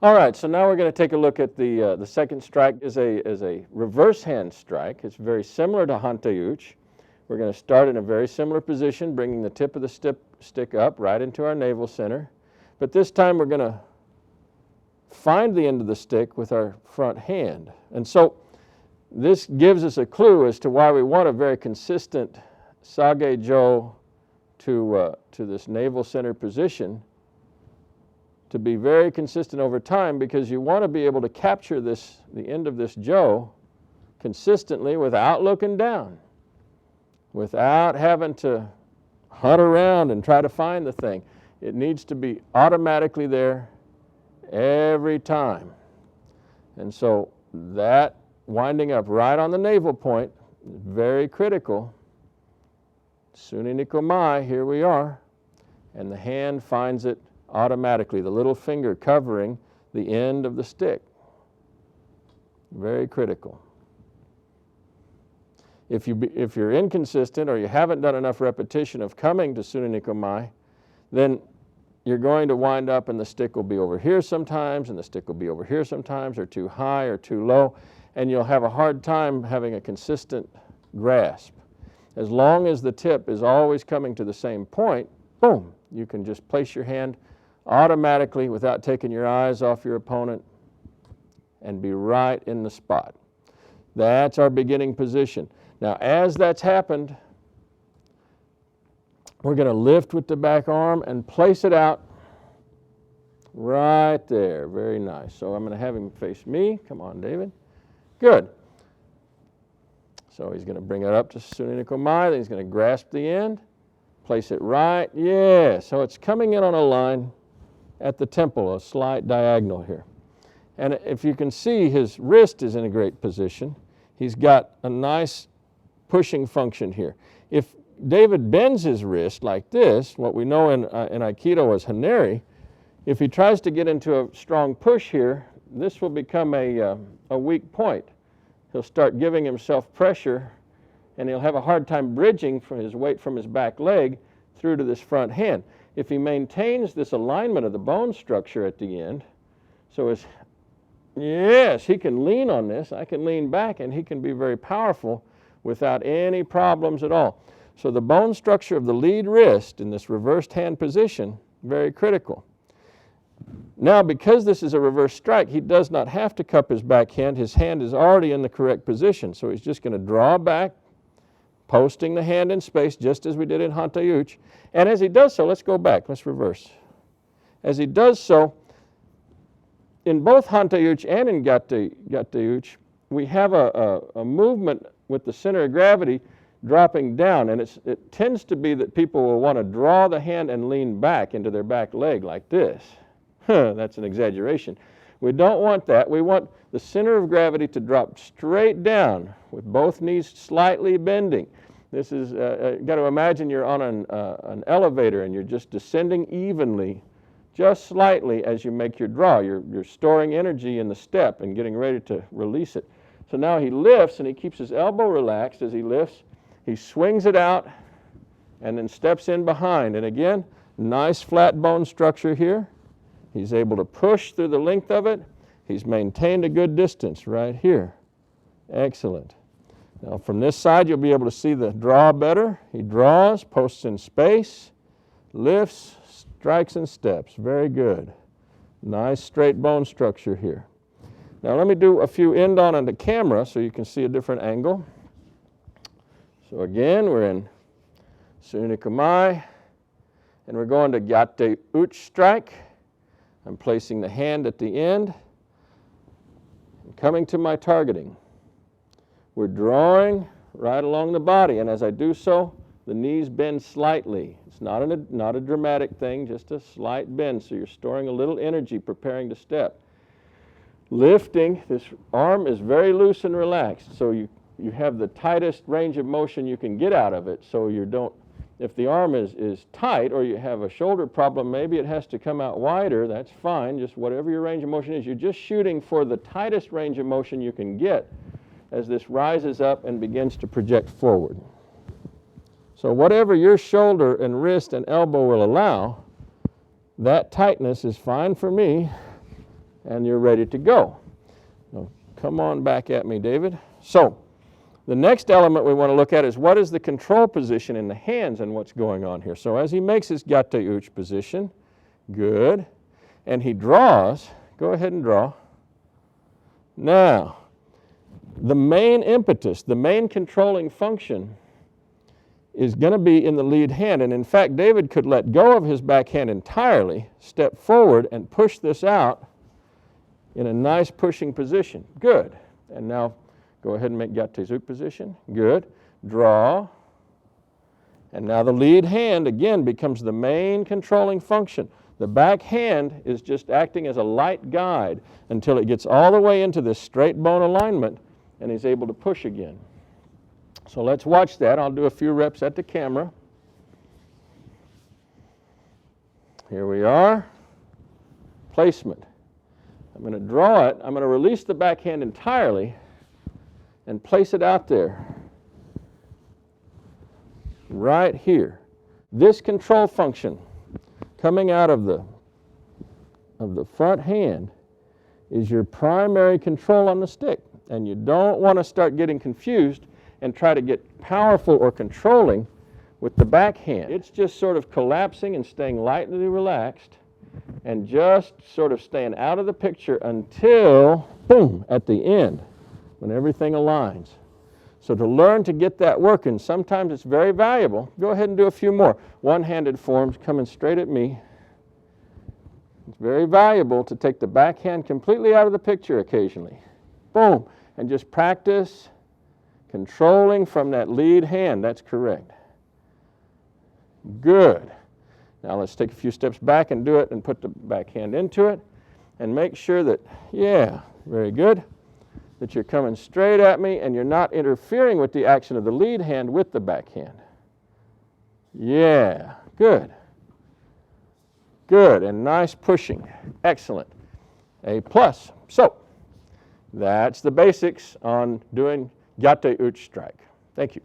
All right, so now we're going to take a look at the second strike is a reverse hand strike. It's very similar to Hante Uchi. We're going to start in a very similar position, bringing the tip of the stick up right into our navel center. But this time we're going to find the end of the stick with our front hand. And so this gives us a clue as to why we want a very consistent sage-jo to this navel center position, to be very consistent over time, because you want to be able to capture the end of this jo consistently without looking down, without having to hunt around and try to find the thing. It needs to be automatically there every time. And so that winding up right on the navel point is very critical. Sune nikomai, here we are, and the hand finds it automatically, the little finger covering the end of the stick. Very critical. If you're inconsistent or you haven't done enough repetition of coming to Sune nikomai, then you're going to wind up and the stick will be over here sometimes and the stick will be over here sometimes, or too high or too low, and you'll have a hard time having a consistent grasp. As long as the tip is always coming to the same point, boom, you can just place your hand automatically without taking your eyes off your opponent and be right in the spot. That's our beginning position. Now, as that's happened, we're going to lift with the back arm and place it out right there. Very nice. So I'm going to have him face me. Come on, David. Good. So he's going to bring it up to Sune nikomai, then he's going to grasp the end, place it right. Yeah, so it's coming in on a line at the temple, a slight diagonal here. And if you can see, his wrist is in a great position. He's got a nice pushing function here. If David bends his wrist like this, what we know in Aikido as haneri, if he tries to get into a strong push here, this will become a weak point. He'll start giving himself pressure, and he'll have a hard time bridging from his weight from his back leg through to this front hand. If he maintains this alignment of the bone structure at the end, so yes, he can lean on this, I can lean back, and he can be very powerful without any problems at all. So the bone structure of the lead wrist in this reversed hand position, very critical. Now, because this is a reverse strike, he does not have to cup his backhand. His hand is already in the correct position. So he's just going to draw back, posting the hand in space, just as we did in Hante Uchi. And as he does so, let's go back, let's reverse. As he does so, in both Hante Uchi and in Gyakute Uchi, we have a movement with the center of gravity dropping down, and it tends to be that people will want to draw the hand and lean back into their back leg like this. That's an exaggeration. We don't want that. We want the center of gravity to drop straight down with both knees slightly bending. This is, got to imagine you're on an elevator and you're just descending evenly, just slightly as you make your draw. You're storing energy in the step and getting ready to release it. So now he lifts and he keeps his elbow relaxed as he lifts. He swings it out and then steps in behind. And again, nice flat bone structure here. He's able to push through the length of it. He's maintained a good distance right here. Excellent. Now from this side, you'll be able to see the draw better. He draws, posts in space, lifts, strikes and steps. Very good. Nice straight bone structure here. Now let me do a few end on the camera so you can see a different angle. So again, we're in Sune nikomai, and we're going to Gyakute Uchi strike. I'm placing the hand at the end and coming to my targeting. We're drawing right along the body, and as I do so, the knees bend slightly. It's not a dramatic thing, just a slight bend, so you're storing a little energy preparing to step. Lifting, this arm is very loose and relaxed, so you have the tightest range of motion you can get out of it, so you don't, if the arm is tight or you have a shoulder problem, maybe it has to come out wider, that's fine, just whatever your range of motion is. You're just shooting for the tightest range of motion you can get as this rises up and begins to project forward. So whatever your shoulder and wrist and elbow will allow, that tightness is fine for me, and you're ready to go. Now, come on back at me, David. So, the next element we want to look at is what is the control position in the hands and what's going on here. So as he makes his Gyakute Uchi position, good, and he draws, go ahead and draw. Now, the main impetus, the main controlling function is going to be in the lead hand, and in fact, David could let go of his backhand entirely, step forward, and push this out in a nice pushing position. Good. And now, go ahead and make Gyakute Uchi position. Good. Draw. And now the lead hand, again, becomes the main controlling function. The back hand is just acting as a light guide until it gets all the way into this straight bone alignment and he's able to push again. So let's watch that. I'll do a few reps at the camera. Here we are. Placement. I'm going to draw it. I'm going to release the backhand entirely and place it out there, right here. This control function coming out of the front hand is your primary control on the stick, and you don't want to start getting confused and try to get powerful or controlling with the backhand. It's just sort of collapsing and staying lightly relaxed and just sort of staying out of the picture until, boom, at the end, when everything aligns. So to learn to get that working, sometimes it's very valuable. Go ahead and do a few more. One-handed forms coming straight at me. It's very valuable to take the backhand completely out of the picture occasionally. Boom, and just practice controlling from that lead hand. That's correct. Good. Now let's take a few steps back and do it and put the backhand into it and make sure that, yeah, very good, that you're coming straight at me and you're not interfering with the action of the lead hand with the backhand. Yeah, good. Good, and nice pushing. Excellent. A+. So, that's the basics on doing Gyakute Uchi strike. Thank you.